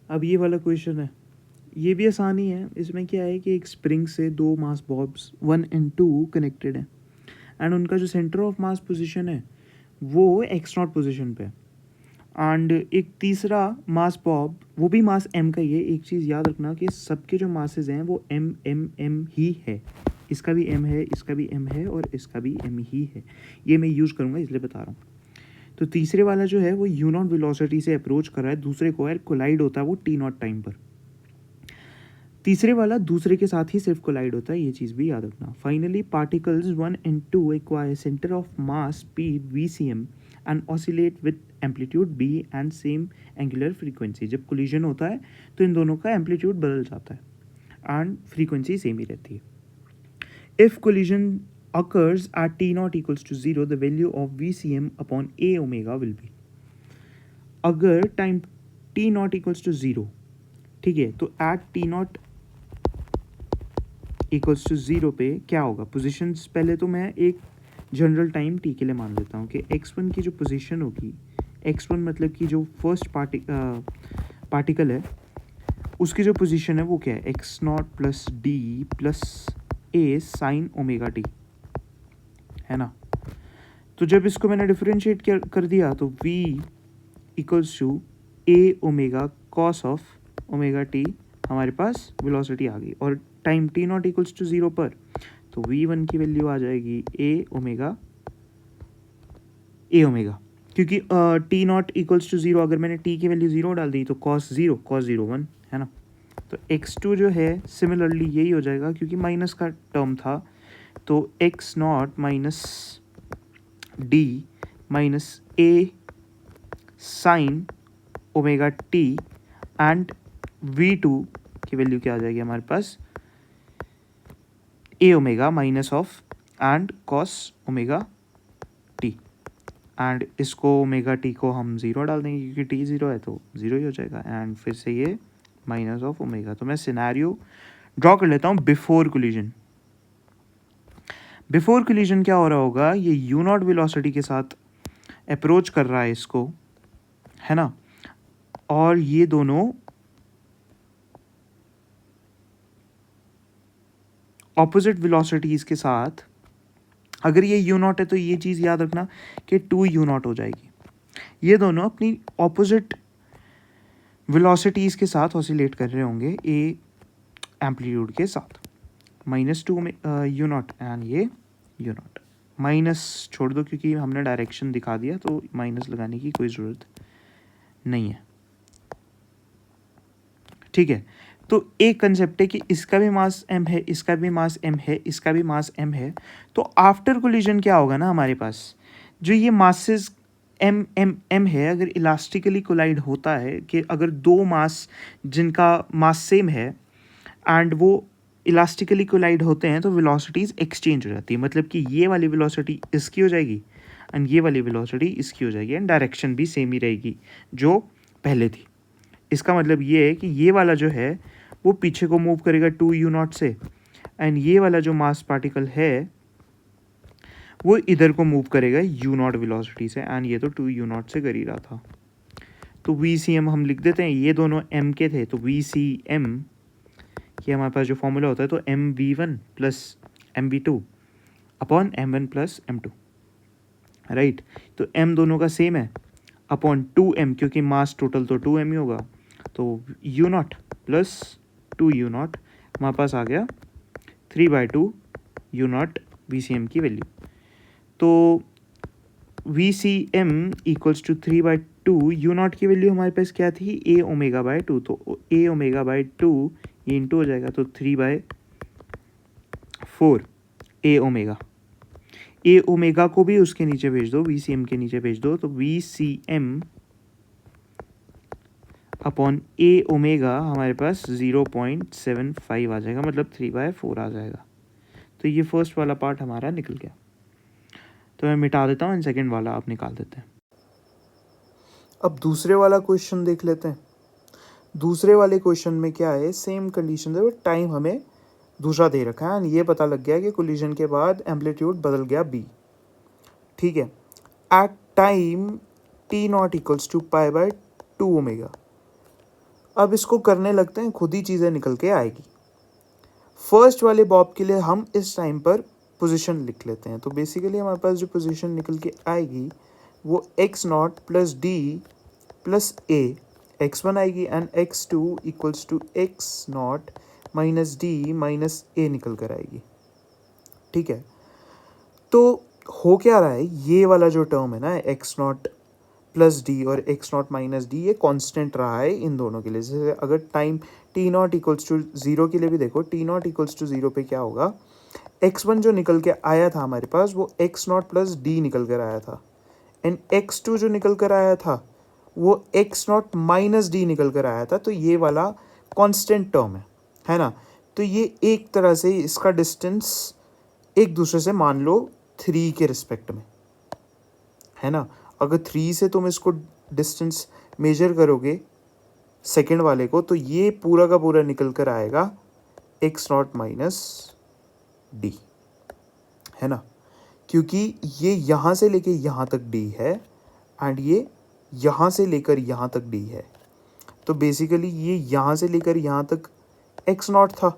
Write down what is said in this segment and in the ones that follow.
अब ये वाला क्वेश्चन है, ये भी आसान ही है। इसमें क्या है कि एक स्प्रिंग से दो मास बॉब्स 1 एंड 2 कनेक्टेड है एंड उनका जो सेंटर ऑफ मास पोजीशन है वो एक्स नॉट पोजीशन पे है एंड एक तीसरा मास बॉब वो भी मास m का ही है। एक चीज़ याद रखना कि सबके जो मासेस हैं वो m ही है। इसका भी m है, इसका भी m है और इसका भी m ही है। ये मैं यूज़ करूँगा इसलिए बता रहा हूँ। तो तीसरे वाला जो है वो u नॉट वेलोसिटी से अप्रोच कर रहा है, दूसरे को कोलाइड होता है वो t नॉट टाइम पर। तीसरे वाला दूसरे के साथ ही सिर्फ कोलाइड होता है, ये चीज़ भी याद रखना। Finally particles 1 and 2 acquire centre of mass p vcm and oscillate with amplitude b and same angular frequency. जब कोलिजन होता है तो इन दोनों का एम्पलीट्यूड बदल जाता है एंड फ्रीक्वेंसी सेम ही रहती है। If collision occurs at t naught equals to 0, the value of vcm upon a omega will be। अगर time t naught equals to 0, ठीक है, तो at t naught equals to 0 पे क्या होगा? पोजिशंस पहले तो मैं एक जनरल टाइम t के लिए मान लेता हूँ कि x1 की जो पोजीशन होगी, x1 मतलब कि जो फर्स्ट पार्टिकल है उसकी जो पोजीशन है वो क्या है? X naught plus d plus ए साइन ओमेगा टी, है ना। तो जब इसको मैंने डिफरेंशिएट कर दिया तो v equals to A omega cos of omega T, हमारे पास वेलोसिटी आ गई। और time T naught equals to 0 पर तो v1 की वैल्यू आ जाएगी ए ओमेगा, क्योंकि टी नॉट इक्वल्स टू 0, अगर मैंने t की वैल्यू 0 डाल दी तो कॉस 0 1, है ना। तो x2 जो है सिमिलरली यही हो जाएगा, क्योंकि माइनस का टर्म था तो x naught minus d minus a sine omega t and v2 की वैल्यू क्या आ जाएगी हमारे पास? A omega minus of and cos omega t, and इसको ओमेगा टी को हम 0 डाल देंगे क्योंकि टी 0 है तो 0 ही हो जाएगा एंड फिर से ये माइनस ऑफ ओमेगा। तो मैं सिनेरियो ड्रॉ कर लेता हूँ बिफोर कोलिजन। बिफोर कोलिजन क्या हो रहा होगा? ये यू नॉट वेलोसिटी के साथ अप्रोच कर रहा है इसको, है ना, और ये दोनों ऑपोजिट वेलोसिटीज के साथ, अगर ये यू नॉट है तो ये चीज़ याद रखना कि 2 यू नॉट हो जाएगी। ये दोनों अपनी ऑपोजिट वेलोसिटीज के साथ ऑसिलेट कर रहे होंगे ए एम्पलीट्यूड के साथ। -2 में यू नॉट एंड ये यू नॉट, माइनस छोड़ दो क्योंकि हमने डायरेक्शन दिखा दिया तो माइनस लगाने की कोई ज़रूरत नहीं है, ठीक है। तो एक कंसेप्ट है कि इसका भी मास m है, इसका भी मास m है, इसका भी मास m है। तो आफ्टर कोलिजन क्या होगा ना, हमारे पास जो ये मासेस m है, अगर इलास्टिकली कोलाइड होता है कि अगर दो मास जिनका मास सेम है एंड वो इलास्टिकली कोलाइड होते हैं तो वेलोसिटीज़ एक्सचेंज हो जाती है। मतलब कि ये वाली वेलोसिटी इसकी हो जाएगी एंड ये वाली वेलोसिटी इसकी हो जाएगी एंड डायरेक्शन भी सेम ही रहेगी जो पहले थी। इसका मतलब ये है कि ये वाला जो है वो पीछे को मूव करेगा 2 यू नॉट से एंड ये वाला जो मास पार्टिकल है वो इधर को मूव करेगा यू नॉट वेलोसिटी से एंड ये तो 2 यू नॉट से कर ही रहा था। तो वी सी एम हम लिख देते हैं, ये दोनों m के थे तो वी सी एम, ये हमारे पास जो फॉर्मूला होता है तो M V one plus M V two upon M one plus M two, right. तो m दोनों का सेम है अपॉन 2m, क्योंकि मास टोटल तो 2m ही होगा, तो U naught plus 2 U naught, हमारे पास आ गया 3/2 U naught V C M की वैल्यू। तो V C M equals to 3/2 U naught की वैल्यू हमारे पास क्या थी? ए ओमेगा बाय 2, तो ए ओमेगा बाय 2 ये इंटू हो जाएगा तो 3/4 ए ओमेगा। ए ओमेगा को भी उसके नीचे भेज दो, वी सी एम के नीचे भेज दो, तो V C M upon A omega हमारे पास 0.75 आ जाएगा, मतलब 3/4 आ जाएगा। तो ये फर्स्ट वाला पार्ट हमारा निकल गया। तो मैं मिटा देता हूँ एंड सेकेंड वाला आप निकाल देते हैं। अब दूसरे वाला क्वेश्चन देख लेते हैं। दूसरे वाले क्वेश्चन में क्या है? सेम कंडीशन है, टाइम हमें दूसरा दे रखा है, ये पता लग गया कि कोलिजन के बाद एम्पलीट्यूड बदल गया b, ठीक है। At time t naught equals to π/2 omega. अब इसको करने लगते हैं, खुद ही चीज़ें निकल के आएगी। फर्स्ट वाले बॉब के लिए हम इस टाइम पर पोजीशन लिख लेते हैं। तो बेसिकली हमारे पास जो पोजीशन निकल के आएगी वो x naught plus d plus a x1 आएगी and x2 equals to x naught minus d minus a निकल कर आएगी। ठीक है, तो हो क्या रहा है, ये वाला जो टर्म है ना एक्स नॉट प्लस डी और एक्स नॉट माइनस डी, ये कांस्टेंट रहा है इन दोनों के लिए। जैसे अगर time T naught equals to zero के लिए भी देखो, T naught equals to zero पे क्या होगा, x1 जो निकल के आया था हमारे पास वो एक्स नॉट प्लस डी निकल कर आया था, एंड x2 जो निकल कर आया था वो एक्स नॉट माइनस डी निकल कर आया था। तो ये वाला कांस्टेंट टर्म है ना। तो ये एक तरह से इसका डिस्टेंस एक दूसरे से मान लो 3 के रिस्पेक्ट में, है ना। अगर 3 से तुम इसको डिस्टेंस मेजर करोगे सेकेंड वाले को, तो ये पूरा का पूरा निकल कर आएगा एक्स नॉट माइनस डी, है ना, क्योंकि ये यहाँ से लेके यहाँ तक डी है एंड ये यहाँ से लेकर यहाँ तक डी है। तो बेसिकली ये यहाँ से लेकर यहाँ तक एक्स नॉट था,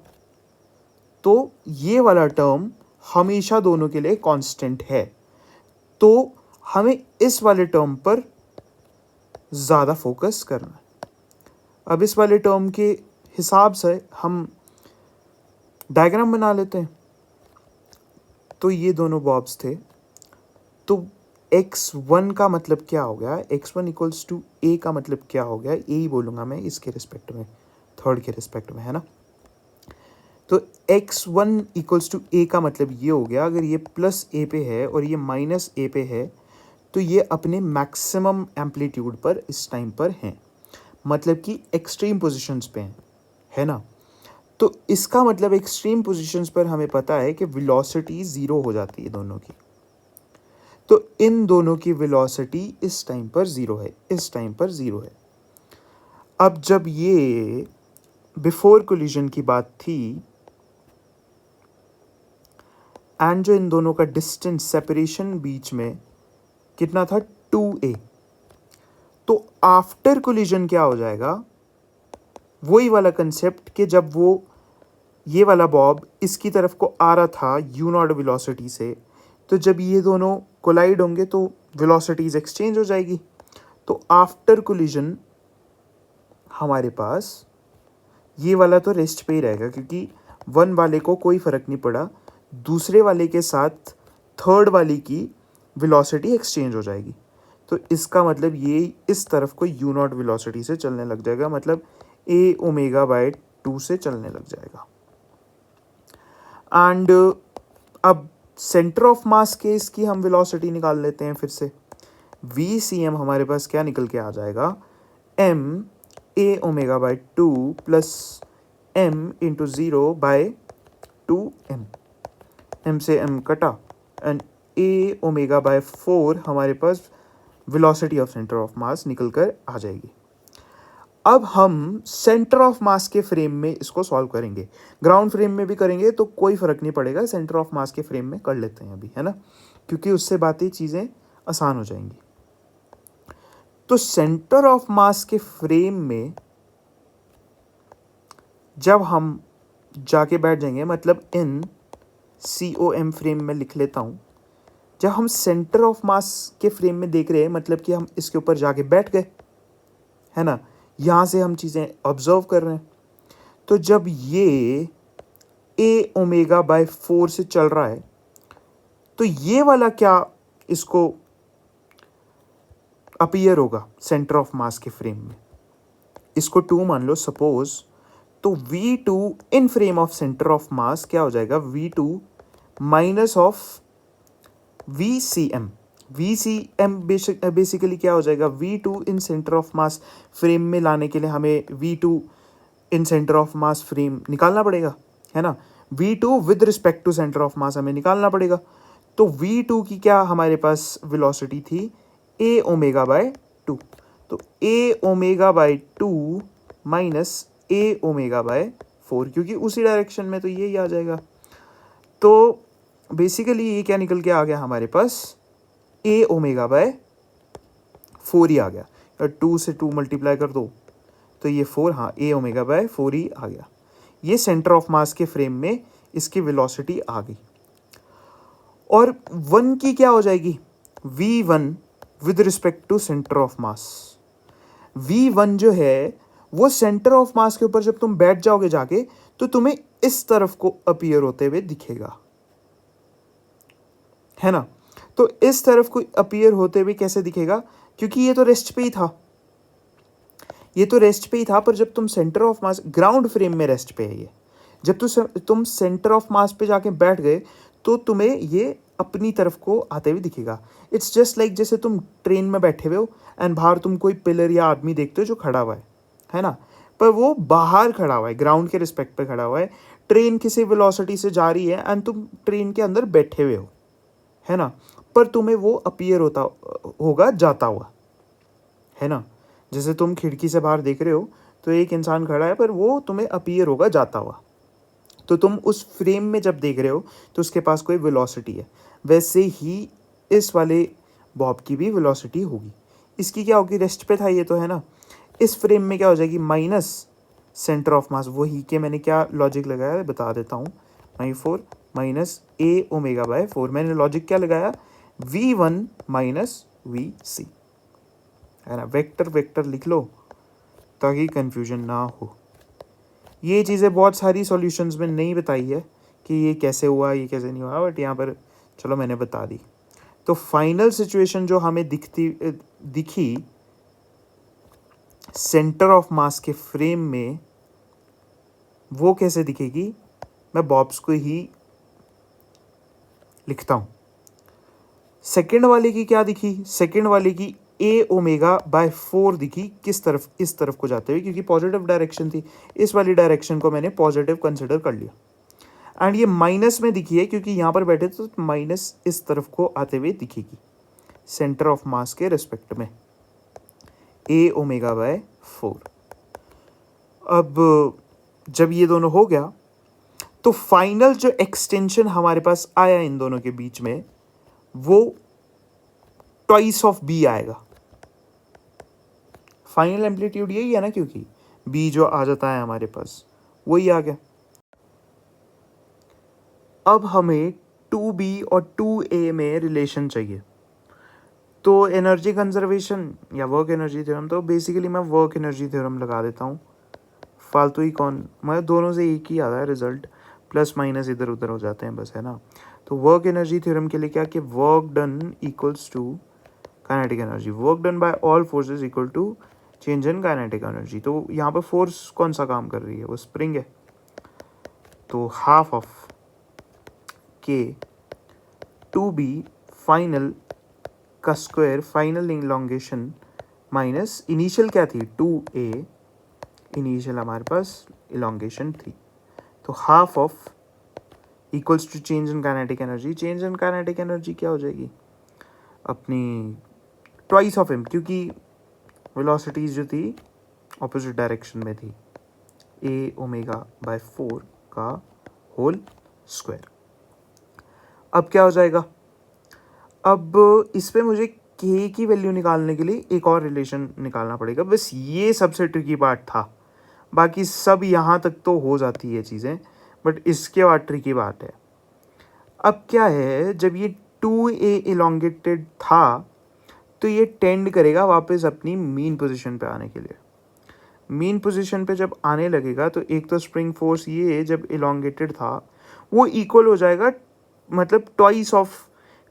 तो ये वाला टर्म हमेशा दोनों के लिए कांस्टेंट है। तो हमें इस वाले टर्म पर ज़्यादा फोकस करना है। अब इस वाले टर्म के हिसाब से हम डायग्राम बना लेते हैं। तो ये दोनों बॉब्स थे, तो x1 का मतलब क्या हो गया, x1 इक्वल्स टू a का मतलब क्या हो गया, a ही बोलूँगा मैं इसके रिस्पेक्ट में, थर्ड के रिस्पेक्ट में, है ना। तो x1 इक्वल्स टू a का मतलब ये हो गया, अगर ये प्लस a पे है और ये माइनस a पे है तो ये अपने मैक्सिमम एम्पलीट्यूड पर इस टाइम पर हैं, मतलब कि एक्सट्रीम पोजीशंस पे हैं, है ना। तो इसका मतलब एक्सट्रीम पोजीशंस पर हमें पता है कि वेलोसिटी ज़ीरो हो जाती है दोनों की। तो इन दोनों की वेलोसिटी इस टाइम पर ज़ीरो है, इस टाइम पर ज़ीरो है। अब जब ये बिफोर कोलिजन की बात थी एंड जो इन दोनों का डिस्टेंस सेपरेशन बीच में कितना था 2a, तो आफ्टर कोलिजन क्या हो जाएगा, वही वाला कंसेप्ट कि जब वो ये वाला बॉब इसकी तरफ को आ रहा था यू नॉट वेलोसिटी से, तो जब ये दोनों कोलाइड होंगे तो वेलोसिटीज एक्सचेंज हो जाएगी। तो आफ्टर कोलिजन हमारे पास ये वाला तो रेस्ट पे ही रहेगा, क्योंकि वन वाले को कोई फ़र्क नहीं पड़ा, दूसरे वाले के साथ थर्ड वाले की वेलोसिटी एक्सचेंज हो जाएगी। तो इसका मतलब ये इस तरफ को यू नॉट वेलोसिटी से चलने लग जाएगा, मतलब a ओमेगा बाय 2 से चलने लग जाएगा। एंड अब सेंटर ऑफ मास के इसकी हम वेलोसिटी निकाल लेते हैं फिर से। VCM हमारे पास क्या निकल के आ जाएगा, m a omega by 2 plus m into 0 by 2m, m से m कटा एंड a ओमेगा बाय 4 हमारे पास velocity of centre of mass निकल कर आ जाएगी। अब हम सेंटर ऑफ मास के फ्रेम में इसको सॉल्व करेंगे, ग्राउंड फ्रेम में भी करेंगे तो कोई फ़र्क नहीं पड़ेगा, सेंटर ऑफ मास के फ्रेम में कर लेते हैं अभी, है ना, क्योंकि उससे बातें चीज़ें आसान हो जाएंगी। तो सेंटर ऑफ मास के फ्रेम में जब हम जाके बैठ जाएंगे, मतलब इन COM फ्रेम में लिख लेता हूँ, जब हम सेंटर ऑफ मास के फ्रेम में देख रहे हैं मतलब कि हम इसके ऊपर जाके बैठ गए, है ना, यहाँ से हम चीज़ें ऑब्जर्व कर रहे हैं। तो जब ये a ओमेगा बाय 4 से चल रहा है तो ये वाला क्या इसको अपीयर होगा सेंटर ऑफ मास के फ्रेम में, इसको 2 मान लो सपोज, तो V2 in frame of centre of mass क्या हो जाएगा, V2 minus of VCM। VCM basically क्या हो जाएगा, V2 in centre of mass frame में लाने के लिए हमें V2 in centre of mass frame निकालना पड़ेगा, है ना। V2 with respect to centre of mass हमें निकालना पड़ेगा। तो V2 की क्या हमारे पास वेलोसिटी थी, a ओमेगा बाय 2, तो a omega by 2 minus a omega by 4, क्योंकि उसी डायरेक्शन में तो ये आ जाएगा। तो बेसिकली ये क्या निकल के आ गया हमारे पास, a ओमेगा बाय 4 ही आ गया, 2 से 2 मल्टीप्लाई कर दो तो ये 4, हाँ ए ओमेगा बाय 4 ही आ गया। ये सेंटर ऑफ मास के फ्रेम में इसकी वेलोसिटी आ गई। और 1 की क्या हो जाएगी, v1 with respect to centre of mass. v1 जो है वो सेंटर ऑफ मास के ऊपर जब तुम बैठ जाओगे जाके तो तुम्हें इस तरफ को अपीयर होते हुए दिखेगा, है ना। तो इस तरफ को अपीयर होते हुए कैसे दिखेगा, क्योंकि ये तो रेस्ट पे ही था, ये तो रेस्ट पे ही था, पर जब तुम centre of mass, ground frame में रेस्ट पे है ये, जब तुम सेंटर ऑफ मास पे जाके बैठ गए तो तुम्हें ये अपनी तरफ को आते हुए दिखेगा। इट्स जस्ट लाइक जैसे तुम ट्रेन में बैठे हुए हो एंड बाहर तुम कोई पिलर या आदमी देखते हो जो खड़ा हुआ है ना, पर वो बाहर खड़ा हुआ है, ग्राउंड के रिस्पेक्ट पे खड़ा हुआ है। ट्रेन किसी वेलोसिटी से जा रही है एंड तुम ट्रेन के अंदर बैठे हुए हो, है ना, पर तुम्हें वो अपीयर होता होगा जाता हुआ, है ना। जैसे तुम खिड़की से बाहर देख रहे हो तो एक इंसान खड़ा है पर वो तुम्हें अपीयर होगा जाता हुआ, तो तुम उस फ्रेम में जब देख रहे हो तो उसके पास कोई वेलोसिटी है। वैसे ही इस वाले बॉब की भी वेलोसिटी होगी। इसकी क्या होगी, रेस्ट पे था ये तो, है ना। इस फ्रेम में क्या हो जाएगी, माइनस सेंटर ऑफ मास, वही के मैंने क्या लॉजिक लगाया है बता देता हूँ। -4 माइनस ए ओमेगा बाय 4, मैंने लॉजिक क्या लगाया, v1 माइनस vc, है ना। वेक्टर वेक्टर लिख लो ताकि कंफ्यूजन ना हो। ये चीज़ें बहुत सारी सॉल्यूशंस में नहीं बताई है कि ये कैसे हुआ, ये कैसे नहीं हुआ, बट यहाँ पर चलो मैंने बता दी। तो फाइनल सिचुएशन जो हमें दिखी सेंटर ऑफ मास के फ्रेम में, वो कैसे दिखेगी, मैं बॉब्स को ही लिखता हूँ। सेकंड वाले की क्या दिखी, सेकंड वाले की ए ओमेगा बाय 4 दिखी, किस तरफ, इस तरफ को जाते हुए, क्योंकि पॉजिटिव डायरेक्शन थी, इस वाली डायरेक्शन को मैंने पॉजिटिव कंसिडर कर लिया। एंड ये माइनस में दिखी है क्योंकि यहाँ पर बैठे तो माइनस इस तरफ को आते हुए दिखेगी सेंटर ऑफ मास के रिस्पेक्ट में, ए ओमेगा बाय 4। अब जब ये दोनों हो गया तो फाइनल जो एक्सटेंशन हमारे पास आया इन दोनों के बीच में, वो ट्वाइस ऑफ बी आएगा। फाइनल एम्पलीट्यूड यही है ना, क्योंकि बी जो आ जाता है हमारे पास वही आ गया। अब हमें 2b और 2a में रिलेशन चाहिए, तो एनर्जी कंजर्वेशन या वर्क एनर्जी थ्योरम, तो बेसिकली मैं वर्क एनर्जी थ्योरम लगा देता हूँ, फालतू ही कौन, मैं दोनों से एक ही आता है रिजल्ट, प्लस माइनस इधर उधर हो जाते हैं बस, है ना। तो वर्क एनर्जी थ्योरम के लिए क्या कि work done equals to kinetic energy, work done by all forces equal to change in kinetic energy. तो यहाँ पर फोर्स कौन सा काम कर रही है, वो स्प्रिंग है, तो हाफ ऑफ के 2b फाइनल का square, final elongation minus initial क्या थी 2a, इनिशियल हमारे पास इलॉन्गेशन थी, तो half of equals to change in kinetic energy. Change in kinetic energy क्या हो जाएगी अपनी ट्वाइस ऑफ एम, क्योंकि वेलोसिटीज जो थी ऑपोजिट डायरेक्शन में थी, ए ओमेगा बाय 4 का होल स्क्वायर। अब क्या हो जाएगा, अब इस पे मुझे के की वैल्यू निकालने के लिए एक और रिलेशन निकालना पड़ेगा, बस ये सबसे ट्रिकी पार्ट था, बाकी सब यहाँ तक तो हो जाती है चीज़ें, बट इसके बाद ट्रिकी बात है। अब क्या है, जब ये 2a इलोंगेटेड था तो ये टेंड करेगा वापस अपनी मीन पोजीशन पे आने के लिए। मीन पोजीशन पे जब आने लगेगा तो एक तो स्प्रिंग फोर्स ये जब इलोंगेटेड था वो इक्वल हो जाएगा, मतलब twice of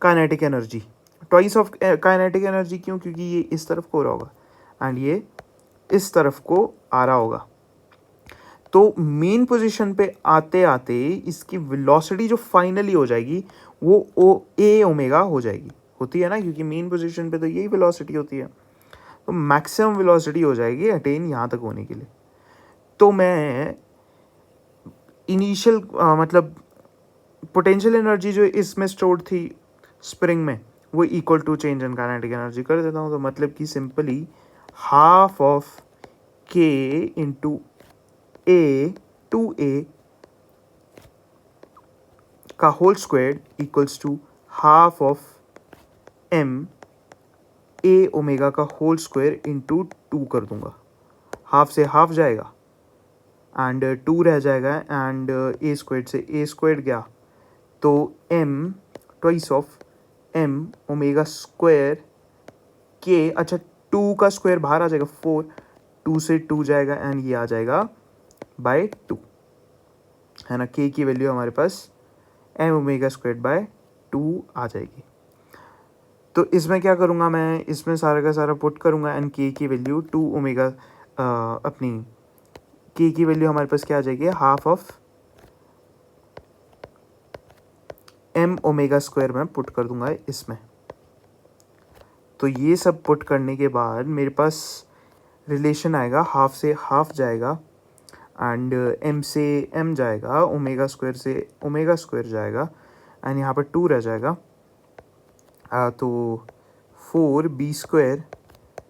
kinetic energy. Twice of kinetic energy क्यों, क्योंकि ये इस तरफ को हो रहा होगा एंड ये इस तरफ को आ रहा होगा। तो मेन पोजीशन पे आते आते इसकी वेलोसिटी जो फाइनली हो जाएगी वो ए ओमेगा हो जाएगी, होती है ना, क्योंकि मेन पोजीशन पे तो यही वेलोसिटी होती है। तो मैक्सिमम वेलोसिटी हो जाएगी अटेन यहाँ तक होने के लिए। तो मैं इनिशियल मतलब पोटेंशियल एनर्जी जो इसमें स्टोर्ड थी स्प्रिंग में वो equal to change in kinetic energy कर देता हूँ। तो मतलब कि सिंपली हाफ ऑफ के इंटू ए 2a का whole square equals to half of m a omega का होल स्क्वायर इंटू 2 कर दूंगा। हाफ से हाफ जाएगा एंड 2 रह जाएगा एंड ए स्क्वायर से ए स्क्वायर गया तो m twice of m omega square के, अच्छा 2 का स्क्वायर बाहर आ जाएगा 4, 2 से 2 जाएगा एंड ये आ जाएगा बाय 2, है ना। k की वैल्यू हमारे पास m ओमेगा स्क्वायर बाय 2 आ जाएगी। तो इसमें क्या करूँगा मैं, इसमें सारा का सारा पुट करूँगा एंड k की वैल्यू 2 ओमेगा अपनी k की वैल्यू हमारे पास क्या आ जाएगी, half of m omega square में पुट कर दूंगा इसमें। तो ये सब पुट करने के बाद मेरे पास रिलेशन आएगा, हाफ से हाफ जाएगा एंड m से m जाएगा, ओमेगा स्क्वायर से ओमेगा स्क्वायर जाएगा एंड यहाँ पर 2 रह जाएगा। तो 4b square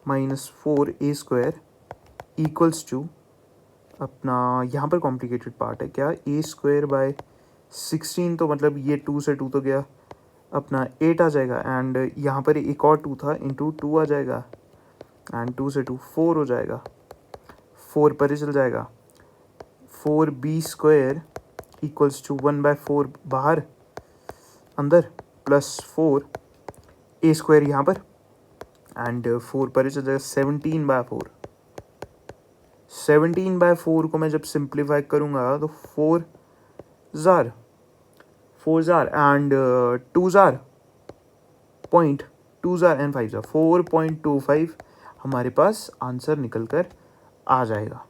minus 4a square equals to अपना, यहाँ पर कॉम्प्लिकेटेड पार्ट है क्या, a स्क्वायर बाय 16, तो मतलब ये 2 से 2 तो गया अपना 8 आ जाएगा एंड यहाँ पर एक और 2 था इंटू 2 आ जाएगा एंड 2 से 2 4 हो जाएगा, 4 पर ही चल जाएगा। 4b स्क्वायर इक्वल्स टू 1/4 बाहर अंदर प्लस 4 a स्क्वायर यहाँ पर एंड 4 पर ही चल जाएगा 17/4। 17/4 को मैं जब सिंप्लीफाई करूँगा तो 4 ज़ार एंड 2 ज़ार पॉइंट 2 ज़ार एंड 5 ज़ार 4.25 हमारे पास आंसर निकल कर आ जाएगा।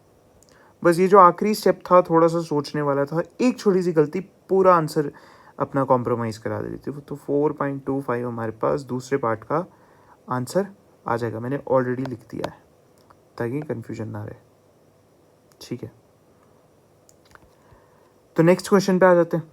बस ये जो आखिरी स्टेप था थोड़ा सा सोचने वाला था, एक छोटी सी गलती पूरा आंसर अपना कॉम्प्रोमाइज़ करा देती थी। तो 4.25 हमारे पास दूसरे पार्ट का आंसर आ जाएगा। मैंने ऑलरेडी लिख दिया है ताकि कन्फ्यूजन ना रहे, ठीक है। तो नेक्स्ट क्वेश्चन पे आ जाते हैं।